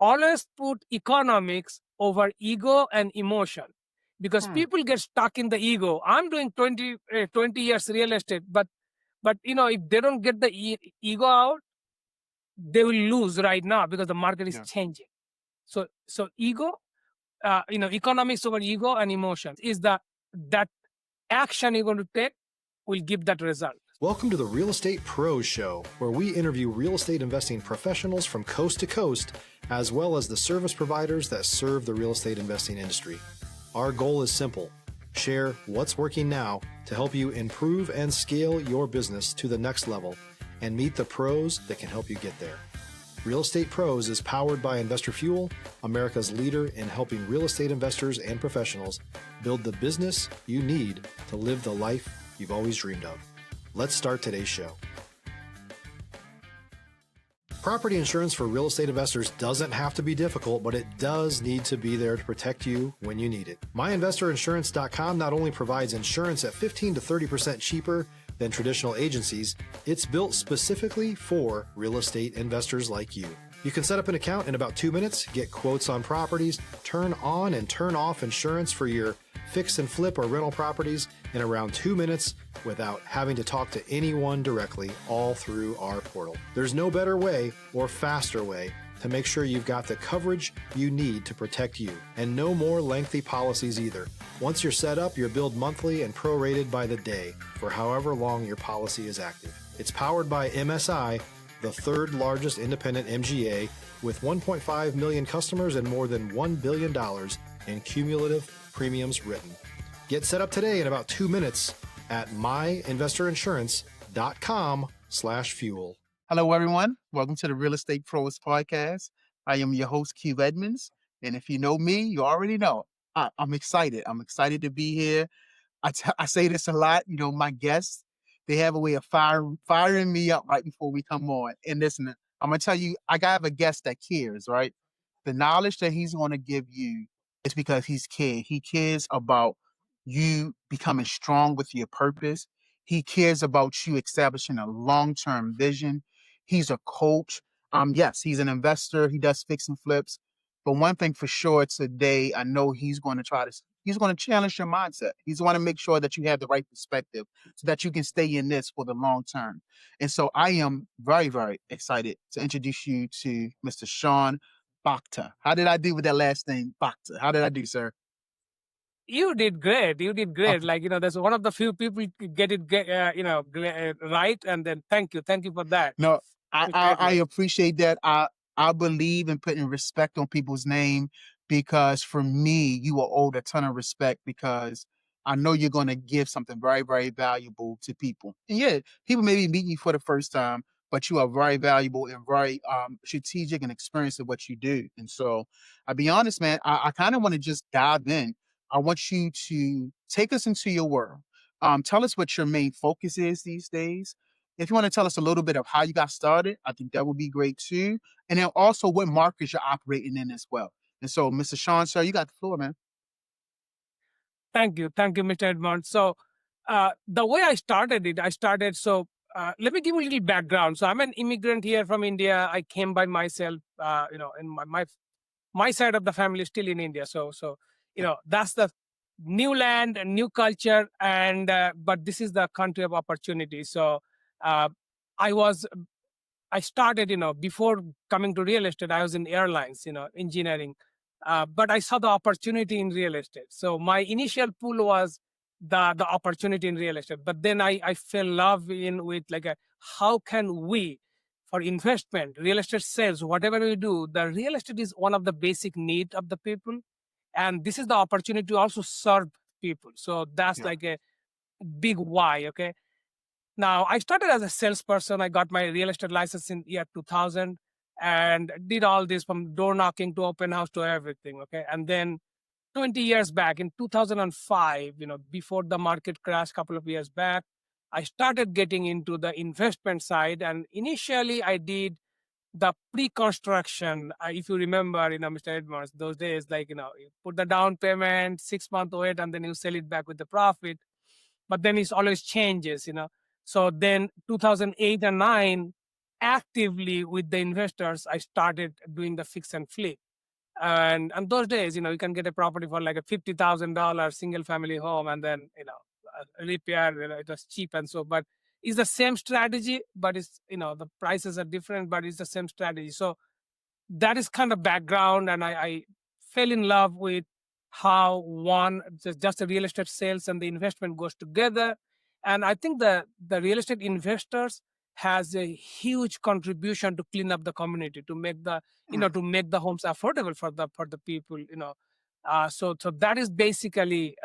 always put economics over ego and emotion, because people get stuck in the ego. I'm doing 20 years real estate, but if they don't get the ego out, they will lose right now because the market is changing. So ego, economics over ego and emotions is that action you're going to take will give that result. Welcome to the Real Estate Pros Show, where we interview real estate investing professionals from coast to coast, as well as the service providers that serve the real estate investing industry. Our goal is simple: share what's working now to help you improve and scale your business to the next level and meet the pros that can help you get there. Real Estate Pros is powered by Investor Fuel, America's leader in helping real estate investors and professionals build the business you need to live the life you've always dreamed of. Let's start today's show. Property insurance for real estate investors doesn't have to be difficult, but it does need to be there to protect you when you need it. MyInvestorInsurance.com not only provides insurance at 15 to 30% cheaper than traditional agencies, it's built specifically for real estate investors like you. You can set up an account in about 2 minutes, get quotes on properties, turn on and turn off insurance for your fix and flip or rental properties in around 2 minutes without having to talk to anyone directly, all through our portal. There's no better way or faster way to make sure you've got the coverage you need to protect you, and no more lengthy policies either. Once you're set up, you're billed monthly and prorated by the day for however long your policy is active. It's powered by MSI, the third largest independent MGA, with 1.5 million customers and more than $1 billion in cumulative premiums written. Get set up today in about 2 minutes at myinvestorinsurance.com/fuel. Hello, everyone. Welcome to the Real Estate Pros Podcast. I am your host, Q Edmonds. And if you know me, you already know I'm excited. I'm excited to be here. I say this a lot. My guests, they have a way of firing me up right before we come on. And listen, I'm going to tell you, I have a guest that cares, right? The knowledge that he's going to give you is because he cares about you becoming strong with your purpose. He cares about you establishing a long-term vision. He's a coach. Yes, he's an investor. He does fix and flips. But one thing for sure today, I know he's going to challenge your mindset. He's going to make sure that you have the right perspective so that you can stay in this for the long term. And so I am very, very excited to introduce you to Mr. Shawn Bhakta. How did I do with that last name, Bhakta? How did I do, sir? You did great. Okay. That's one of the few people get it, right. And then thank you for that. No, I appreciate that. I believe in putting respect on people's name, because for me, you are owed a ton of respect, because I know you're going to give something very, very valuable to people. And yeah, people may be meeting you for the first time, but you are very valuable and very strategic and experienced at what you do. And so I'll be honest, man, I kind of want to just dive in. I want you to take us into your world. Tell us what your main focus is these days. If you want to tell us a little bit of how you got started, I think that would be great too. And then also what markets you're operating in as well. And so, Mr. Shawn, sir, you got the floor, man. Thank you, Mr. Edmonds. So the way I started it, let me give you a little background. So I'm an immigrant here from India. I came by myself, and my side of the family is still in India. So that's the new land and new culture, and but this is the country of opportunity. So I started, before coming to real estate, I was in airlines, engineering, but I saw the opportunity in real estate. So my initial pull was the opportunity in real estate, but then I fell in love with how can we, for investment, real estate sales, whatever we do, the real estate is one of the basic needs of the people. And this is the opportunity to also serve people. So that's like a big why, okay? Now, I started as a salesperson. I got my real estate license in year 2000 and did all this from door knocking to open house to everything, okay? And then 20 years back in 2005, before the market crashed a couple of years back, I started getting into the investment side. And initially, I did the pre-construction. If you remember, Mr. Edmonds, those days, you put the down payment, 6 months wait, and then you sell it back with the profit. But then it always changes, So then 2008 and 9, actively with the investors, I started doing the fix and flip. And those days, you can get a property for like a $50,000 single family home, and then repair. It was cheap and so. But it's the same strategy, but it's the prices are different, but it's the same strategy. So that is kind of background, and I fell in love with how just the real estate sales and the investment goes together. And I think the real estate investors has a huge contribution to clean up the community, to make the Mm. to make the homes affordable for the people. So that is basically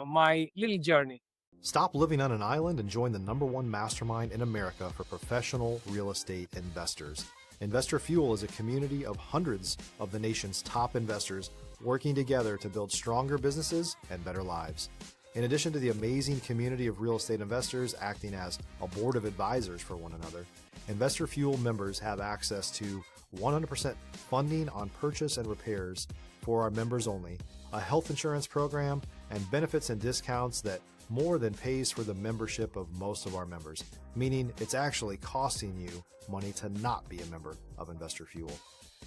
my little journey. Stop living on an island and join the #1 mastermind in America for professional real estate investors. Investor Fuel is a community of hundreds of the nation's top investors working together to build stronger businesses and better lives. In addition to the amazing community of real estate investors acting as a board of advisors for one another, Investor Fuel members have access to 100% funding on purchase and repairs for our members only, a health insurance program, and benefits and discounts that more than pays for the membership of most of our members, meaning it's actually costing you money to not be a member of Investor Fuel.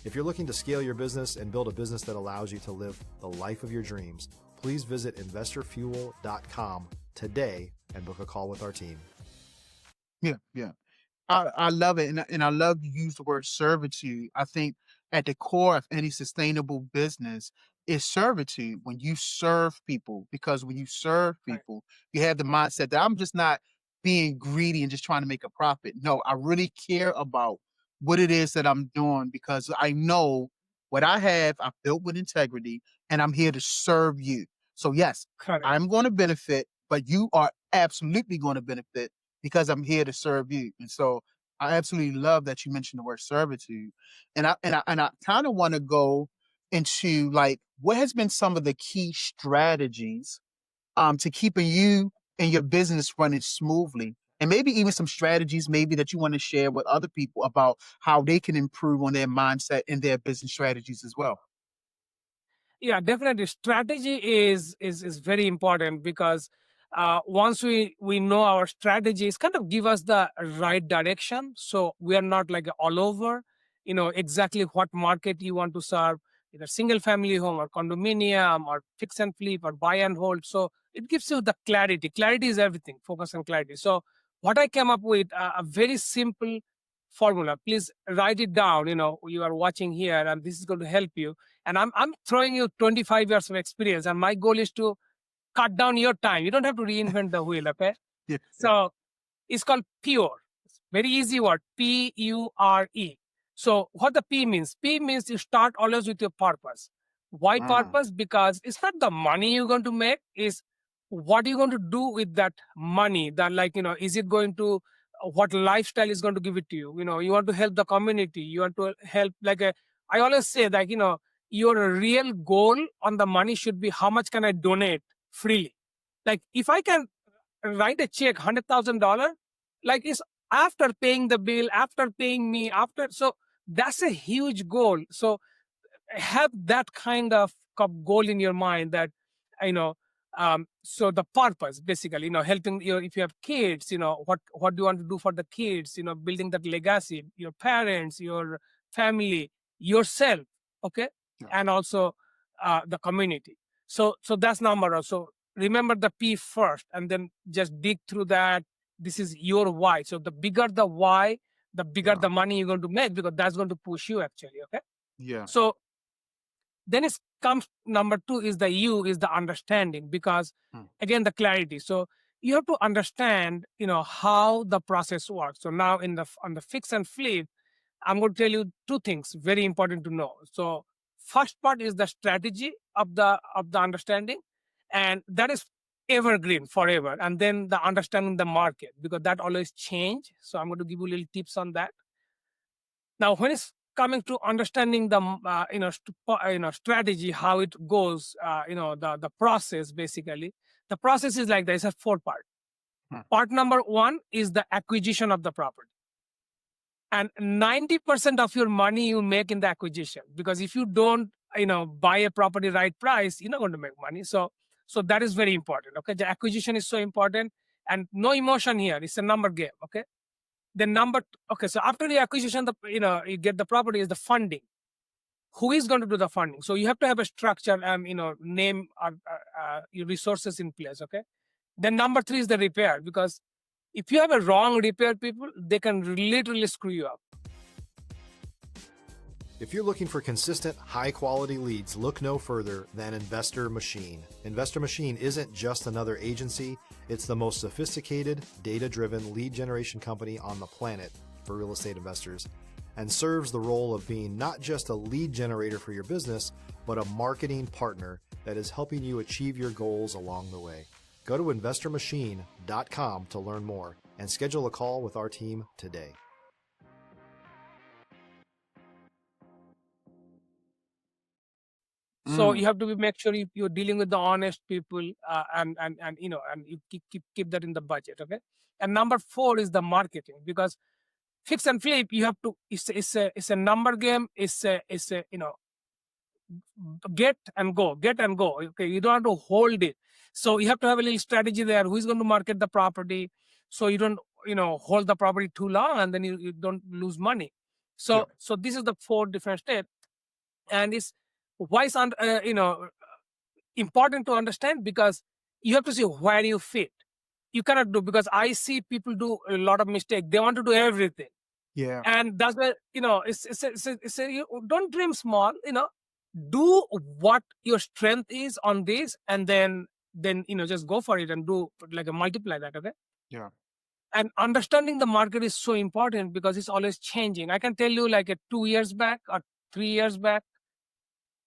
If you're looking to scale your business and build a business that allows you to live the life of your dreams, please visit investorfuel.com today and book a call with our team. Yeah. I love it. And I love you use the word servitude. I think at the core of any sustainable business is servitude, when you serve people, because when you serve Right. people, you have the mindset that I'm just not being greedy and just trying to make a profit. No, I really care about what it is that I'm doing, because I know what I have, I've built with integrity, and I'm here to serve you. So yes, Correct. I'm going to benefit, but you are absolutely going to benefit because I'm here to serve you. And so I absolutely love that you mentioned the word servitude. And I kind of want to go into, like, what has been some of the key strategies to keeping you and your business running smoothly, and maybe even some strategies maybe that you want to share with other people about how they can improve on their mindset and their business strategies as well. Yeah, definitely. Strategy is very important, because once we know our strategies, kind of give us the right direction. So we are not like all over. Exactly what market you want to serve, either single family home or condominium or fix and flip or buy and hold. So it gives you the clarity. Clarity is everything. Focus on clarity. So what I came up with, a very simple formula. Please write it down. You are watching here, and this is going to help you. And I'm throwing you 25 years of experience, and my goal is to cut down your time. You don't have to reinvent the wheel, okay? Yeah. So it's called pure. It's very easy word, Pure. So what the P means? P means you start always with your purpose. Why Mm, purpose? Because it's not the money you're going to make, is what you're going to do with that money. That, like, is it going to, what lifestyle is going to give it to you? You want to help the community. You want to help, I always say that, your real goal on the money should be how much can I donate freely. Like, if I can write a check $100,000, like, it's after paying the bill, after paying me, after. So that's a huge goal. So have that kind of goal in your mind, that you know so the purpose, basically, helping your, if you have kids, what do you want to do for the kids, building that legacy, your parents, your family, yourself, okay, yeah. and also the community. So that's number one. So remember the P first, and then just dig through that. This is your why. So the bigger the why, the bigger Yeah. the money you're going to make, because that's going to push you, actually, okay. Yeah. So then it comes number two, is the U, is the understanding, because Mm, again, the clarity. So you have to understand, how the process works. So now on the fix and flip, I'm going to tell you two things very important to know. So first part is the strategy of the understanding, and that is evergreen forever. And then the understanding the market, because that always change. So I'm going to give you little tips on that. Now, when it's coming to understanding the strategy, how it goes, the process, basically, the process is like this: a four part. mm, Part number one is the acquisition of the property, and 90% of your money you make in the acquisition, because if you don't buy a property right price, you're not going to make money. So that is very important. Okay, the acquisition is so important, and no emotion here. It's a number game. Okay. Then okay, so after the acquisition, you get the property is the funding. Who is going to do the funding? So you have to have a structure and name your resources in place. Okay. Then number 3 is the repair, because if you have a wrong repair people, they can literally screw you up. If you're looking for consistent, high-quality leads, look no further than Investor Machine. Investor Machine isn't just another agency, it's the most sophisticated, data-driven lead generation company on the planet for real estate investors, and serves the role of being not just a lead generator for your business, but a marketing partner that is helping you achieve your goals along the way. Go to investormachine.com to learn more and schedule a call with our team today. So you have to make sure you're dealing with the honest people, and you keep that in the budget. Okay. And number 4 is the marketing, because fix and flip, you have to. It's a number game. It's a get and go. Okay, you don't have to hold it. So you have to have a little strategy there. Who is going to market the property, so you don't hold the property too long, and then you don't lose money. So this is the 4 different steps, and it's why it's important to understand, because you have to see where you fit. You cannot do, because I see people do a lot of mistakes. They want to do everything. Yeah. And that's where, don't dream small, do what your strength is on this, and then just go for it and do like a multiply that. Okay. Yeah. And understanding the market is so important, because it's always changing. I can tell you, like 2 years back or 3 years back,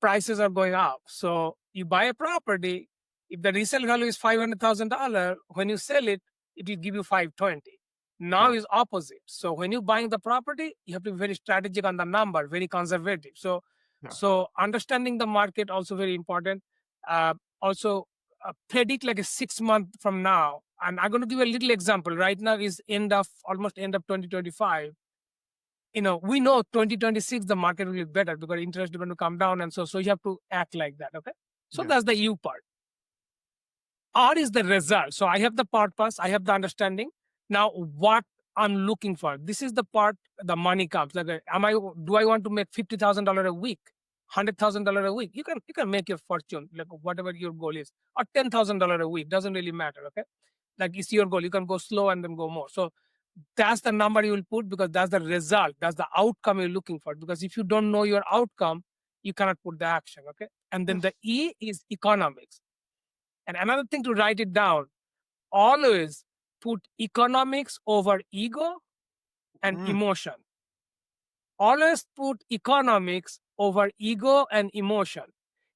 prices are going up. So you buy a property, if the resale value is $500,000, when you sell it, it will give you $520,000. Now is opposite. So when you're buying the property, you have to be very strategic on the number, very conservative. So understanding the market also very important. Also predict like a 6 month from now. And I'm going to give a little example. Right now is almost end of 2025. We know 2026 the market will be better, because interest is going to come down, and so you have to act like that. Okay. So that's the U part. R is the result. So I have the purpose, I have the understanding. Now what I'm looking for, this is the part the money comes. Like, do I want to make $50,000 a week, $100,000 a week? You can make your fortune, like whatever your goal is, or $10,000 a week, doesn't really matter. Okay. Like it's your goal. You can go slow and then go more. So that's the number you will put, because that's the result, that's the outcome you're looking for. Because if you don't know your outcome, you cannot put the action. Okay. And then the E is economics. And another thing to write it down, always put economics over ego and emotion. Always put economics over ego and emotion,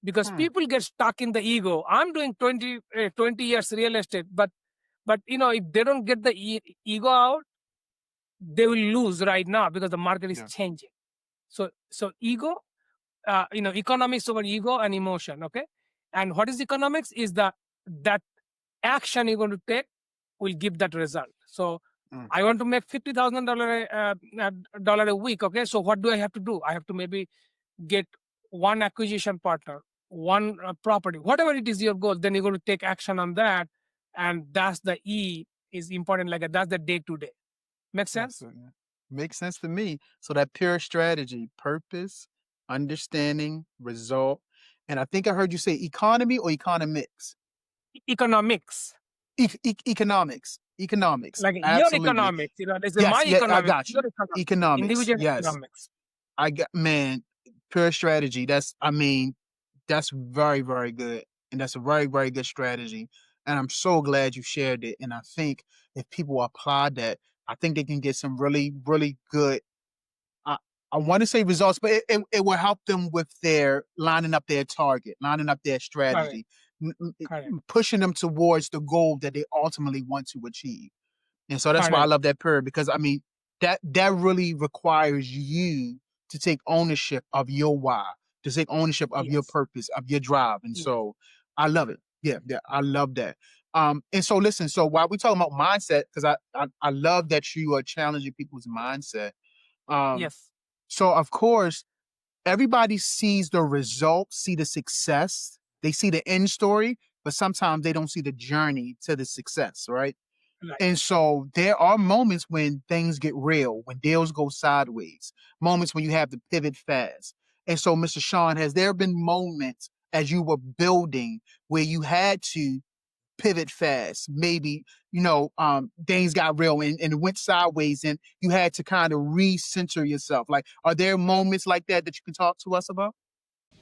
because people get stuck in the ego. I'm doing 20 years real estate, but if they don't get the ego out, they will lose right now, because the market is changing. So ego, economics over ego and emotion. Okay. And what is economics is that action you're going to take will give that result. So I want to make $50,000 a week. Okay. So what do I have to do? I have to maybe get one acquisition partner, one property, whatever it is your goal. Then you're going to take action on that. And that's the E is important. Like that's the day-to-day. Make sense? Makes sense to me. So that pure strategy, purpose, understanding, result. And I think I heard you say economy or economics? Economics. Economics. Like absolutely. Your economics, there's my economics. I got you. Economics. Individual economics. Pure strategy. That's very, very good. And that's a very, very good strategy. And I'm so glad you shared it. And I think if people apply that, I think they can get some really, really good, I want to say results, but it will help them with their lining up their target, lining up their strategy, pushing them towards the goal that they ultimately want to achieve. And so that's why I love that period, because that really requires you to take ownership of your why, to take ownership of your purpose, of your drive. And so I love it. Yeah, I love that. And so listen, so while we're talking about mindset, because I love that you are challenging people's mindset. So of course, everybody sees the results, see the success, they see the end story, but sometimes they don't see the journey to the success, right? Right. And so there are moments when things get real, when deals go sideways, moments when you have to pivot fast. And so, Mr. Shawn, has there been moments as you were building where you had to pivot fast? Maybe, things got real and it went sideways and you had to kind of recenter yourself. Like, are there moments like that you can talk to us about?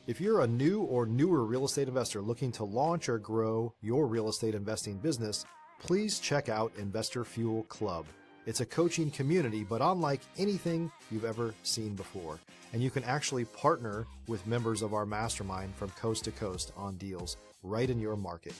If you're a new or newer real estate investor looking to launch or grow your real estate investing business, please check out Investor Fuel Club. It's a coaching community, but unlike anything you've ever seen before. And you can actually partner with members of our mastermind from coast to coast on deals right in your market.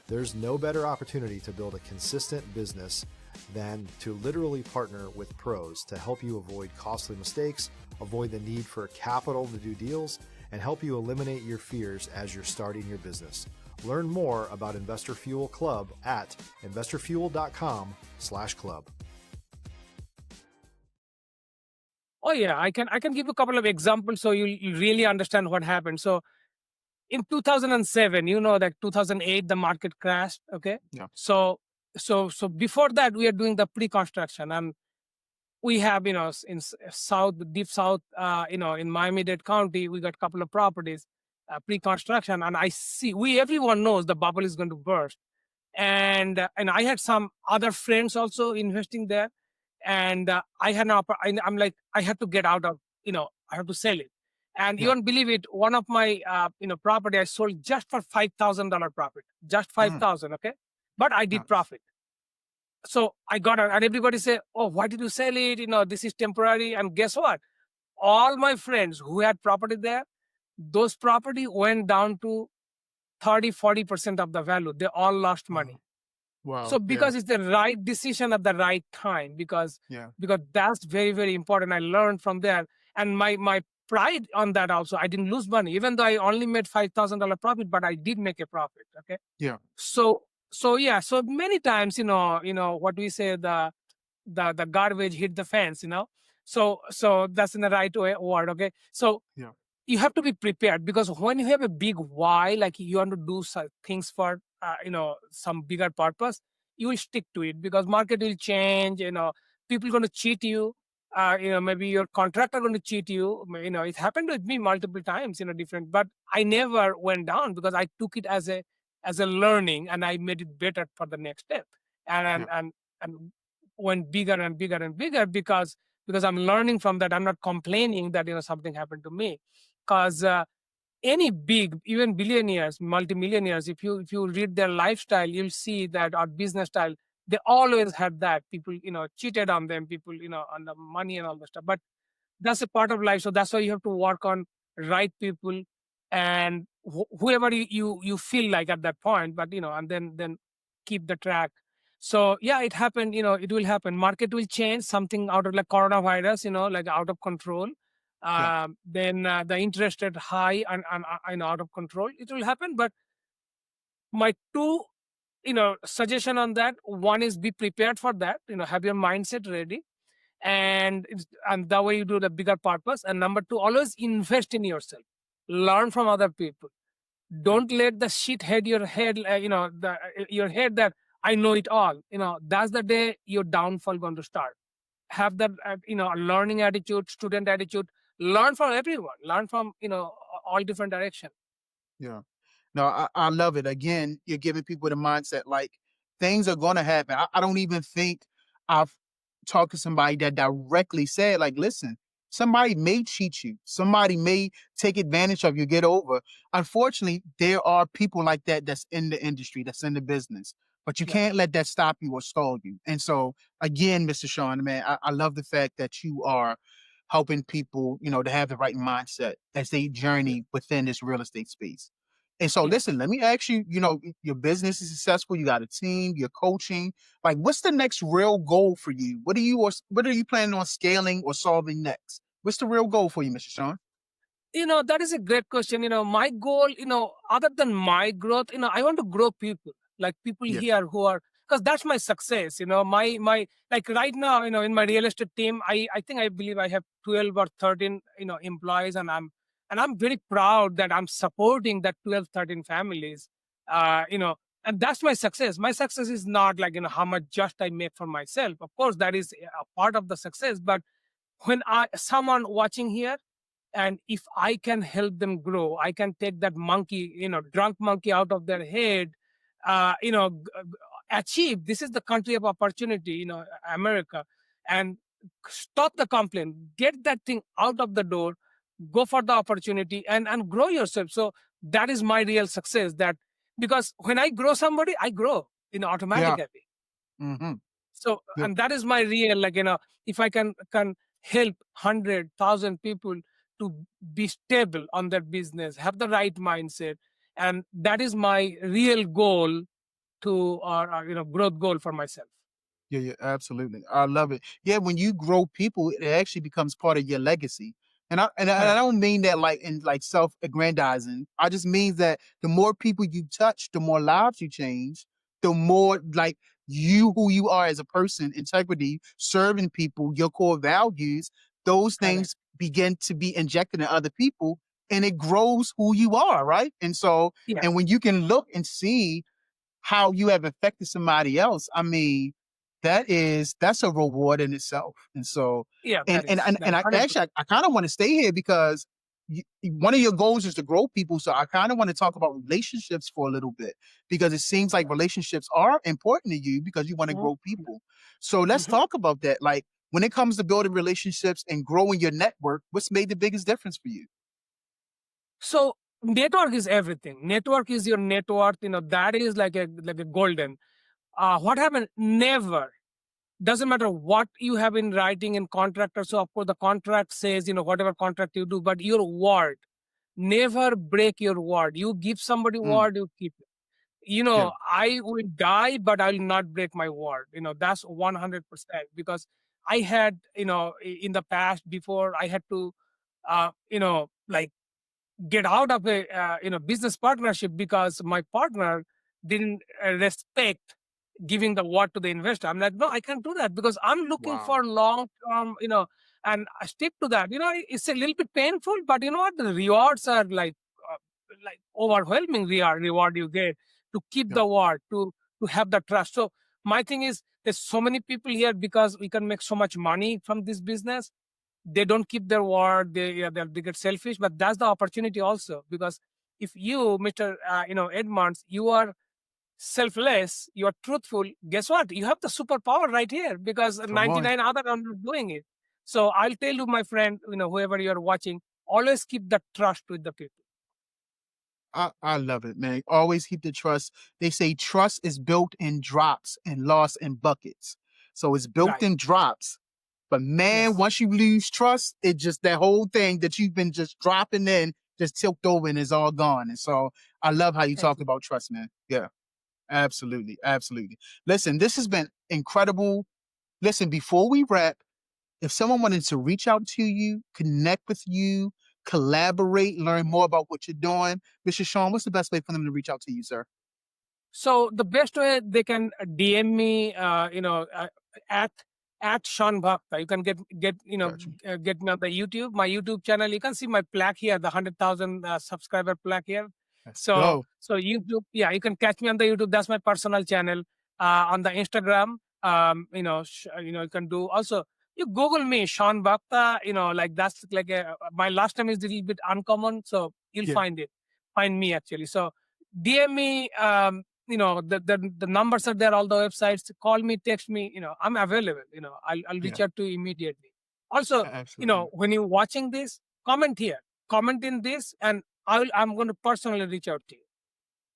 There's no better opportunity to build a consistent business than to literally partner with pros to help you avoid costly mistakes, avoid the need for capital to do deals, and help you eliminate your fears as you're starting your business. Learn more about Investor Fuel Club at investorfuel.com/club. Oh yeah, I can give a couple of examples so you really understand what happened. So in 2007, that 2008 the market crashed. Okay, Yeah. so before that we are doing the pre-construction, and we have in south, deep south, in Miami-Dade County, we got a couple of properties pre-construction, and everyone knows the bubble is going to burst, and I had some other friends also investing there, and I had I'm like, I had to get out of, I have to sell it, and you Yeah. won't believe it, one of my property I sold just for $5,000 profit, just Mm, 5,000, okay, but I did nice. profit. So I got it, and everybody say, "Oh, why did you sell it? This is temporary." And guess what? All my friends who had property there, those property went down to 30-40% of the value. They all lost money. Wow. Wow. So Yeah. because it's the right decision at the right time, because Yeah. that's very, very important. I learned from there, and my pride on that also. I didn't lose money, even though I only made $5,000 profit, but I did make a profit. Okay. Yeah. So yeah, so many times, what we say, the garbage hit the fence, so that's in the right word. Okay, so Yeah. you have to be prepared, because when you have a big why, like you want to do things for some bigger purpose, you will stick to it, because market will change, people going to cheat you, maybe your contractor going to cheat you. It happened with me multiple times, different, but I never went down, because I took it as a learning, and I made it better for the next step, and Yeah. and and, and went bigger and bigger and bigger, because I'm learning from that. I'm not complaining that something happened to me, because any big, even billionaires, multimillionaires, if you read their lifestyle, you'll see that, our business style, they always had that. People cheated on them, people on the money and all the stuff, but that's a part of life. So that's why you have to work on right people, and whoever you feel like at that point, but and then keep the track. So yeah, it happened, it will happen, market will change, something out of like coronavirus, like out of control, Yeah. then the interest rate high, and out of control, it will happen. But my two suggestion on that, one is be prepared for that, have your mindset ready, and that way you do the bigger purpose. And number two, always invest in yourself, learn from other people. Yeah. Don't let the shit head your head, your head, that I know it all. That's the day your downfall going to start. Have that learning attitude, student attitude. Learn from everyone, learn from all different direction. Yeah. No, I love it. Again, you're giving people the mindset like things are going to happen. I don't even think I've talked to somebody that directly said, like, listen, somebody may cheat you, somebody may take advantage of you, get over. Unfortunately, there are people like that that's in the industry, that's in the business, but you Yeah. can't let that stop you or stall you. And so, again, Mr. Shawn, man, I love the fact that you are helping people, to have the right mindset as they Yeah. journey within this real estate space. And so, Yeah. listen, let me ask you, your business is successful, you got a team, you're coaching. Like, what's the next real goal for you? What are you planning on scaling or solving next? What's the real goal for you, Mr. Shawn? That is a great question. My goal, other than my growth, I want to grow people, like people Yeah. here who are, because that's my success. My like right now, in my real estate team, I think, I believe I have 12 or 13, employees, and I'm very proud that I'm supporting that 12, 13 families. And that's my success. My success is not like, how much just I make for myself. Of course, that is a part of the success. But when someone watching here, and if I can help them grow, I can take that monkey, drunk monkey out of their head, uh, you know, g- achieve. This is the country of opportunity, America, and stop the complaint, get that thing out of the door, go for the opportunity, and grow yourself. So that is my real success. That because when I grow somebody, I grow, Yeah. automatically. Hmm. So, and that is my real, like, if I can help 100,000 people to be stable on their business, have the right mindset, and that is my real goal to, or growth goal for myself. Yeah, yeah, absolutely. I love it. Yeah, when you grow people, it actually becomes part of your legacy. And I Correct. don't mean that like in like self-aggrandizing. I just mean that the more people you touch, the more lives you change, the more like you who you are as a person, integrity, serving people, your core values, those Correct. things begin to be injected in other people and it grows who you are, right? And so, Yeah. and when you can look and see how you have affected somebody else, I mean, that's a reward in itself. And so, Yeah. and That and is and, that and I 100%. actually I kind of want to stay here because one of your goals is to grow people. So I kind of want to talk about relationships for a little bit because it seems like Sure. relationships are important to you because you want to Mhm. grow people. So let's Mhm. talk about that. Like when it comes to building relationships and growing your network, what's made the biggest difference for you? So network is everything. Network is your net worth. That is like a golden. What happened? Never. Doesn't matter what you have in writing in contract or so. Of course, the contract says, whatever contract you do, but your word, never break your word. You give somebody Mm, word, you keep it. yeah. I will die, but I will not break my word. That's 100% because I had, in the past before I had to, like get out of a business partnership because my partner didn't respect giving the word to the investor. I'm like, no, I can't do that because I'm looking Wow. for long term, and I stick to that. It's a little bit painful, but you know what? The rewards are like overwhelming reward you get to keep Yeah. the word, to have the trust. So my thing is, there's so many people here because we can make so much money from this business. They don't keep their word. They get selfish, but that's the opportunity also because if you, Mr. Edmonds, you are selfless, you are truthful. Guess what? You have the superpower right here because Come on. 99 other are not doing it. So I'll tell you, my friend, whoever you are watching, always keep the trust with the people. I love it, man. Always keep the trust. They say trust is built in drops and lost in buckets. So it's built Right. in drops. But man, Yes. once you lose trust, it just that whole thing that you've been just dropping in just tipped over and is all gone. And so I love how you Thank talk you. about trust, man. Yeah, absolutely. Absolutely. Listen, this has been incredible. Listen, before we wrap, if someone wanted to reach out to you, connect with you, collaborate, learn more about what you're doing, Mr. Shawn, what's the best way for them to reach out to you, sir? So the best way they can DM me, at Shawn Bhakta. You can Got you. get me on the YouTube, my YouTube channel. You can see my plaque here, the 100,000 subscriber plaque here. Let's So go. so YouTube, yeah, you can catch me on the YouTube. That's my personal channel. On the Instagram, you can do also. You Google me, Shawn Bhakta. Like that's like my last name is a little bit uncommon, so you'll Yeah, find me actually. So DM me. The numbers are there, all the websites. Call me, text me. I'm available. I'll reach yeah, out to you immediately. Also, absolutely. when you're watching this, comment here, comment in this, and I'm going to personally reach out to you.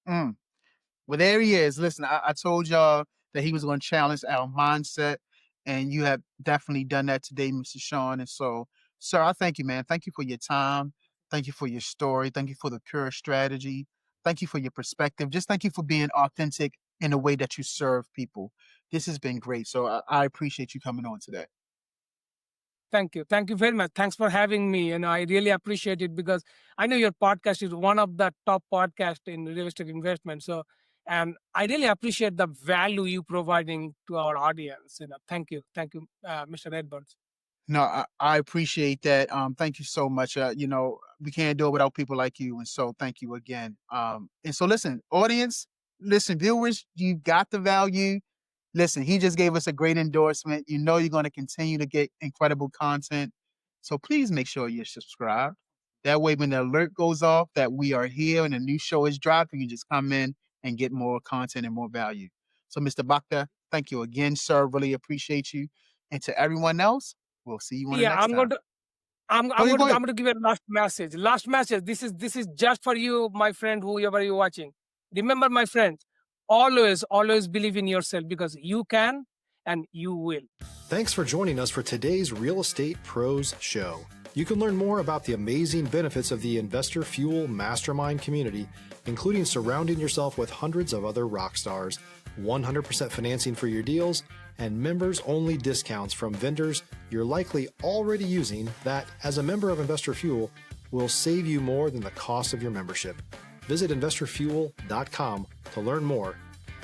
Mm. Well, there he is. Listen, I told y'all that he was going to challenge our mindset, and you have definitely done that today, Mr. Shawn. And so, sir, I thank you, man. Thank you for your time. Thank you for your story. Thank you for the pure strategy. Thank you for your perspective. Just thank you for being authentic in the way that you serve people. This has been great. So I appreciate you coming on today. Thank you. Thank you very much. Thanks for having me. I really appreciate it because I know your podcast is one of the top podcasts in real estate investment. So, and I really appreciate the value you providing to our audience. Thank you. Thank you, Mr. Edwards. No, I appreciate that. Thank you so much. We can't do it without people like you. And so thank you again. And so listen, audience, listen, viewers, you got the value. Listen, he just gave us a great endorsement. You know you're going to continue to get incredible content. So please make sure you're subscribed. That way, when the alert goes off that we are here and a new show is dropping, you just come in and get more content and more value. So, Mr. Bhakta, thank you again, sir. Really appreciate you. And to everyone else, we'll see you on the Yeah, next I'm going time. to I'm Go I'm ahead, going go to ahead. I'm going to give a last message. Last message. This is just for you, my friend, whoever you're watching. Remember, my friends, always believe in yourself because you can and you will. Thanks for joining us for today's Real Estate Pros Show. You can learn more about the amazing benefits of the Investor Fuel Mastermind community, including surrounding yourself with hundreds of other rock stars, 100% financing for your deals, and members-only discounts from vendors you're likely already using that, as a member of Investor Fuel, will save you more than the cost of your membership. Visit investorfuel.com to learn more.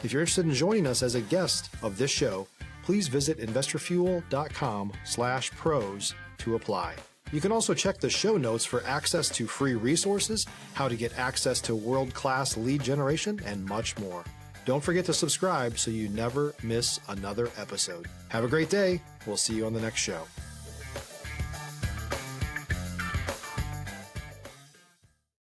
If you're interested in joining us as a guest of this show, please visit investorfuel.com/pros to apply. You can also check the show notes for access to free resources, how to get access to world-class lead generation, and much more. Don't forget to subscribe so you never miss another episode. Have a great day. We'll see you on the next show.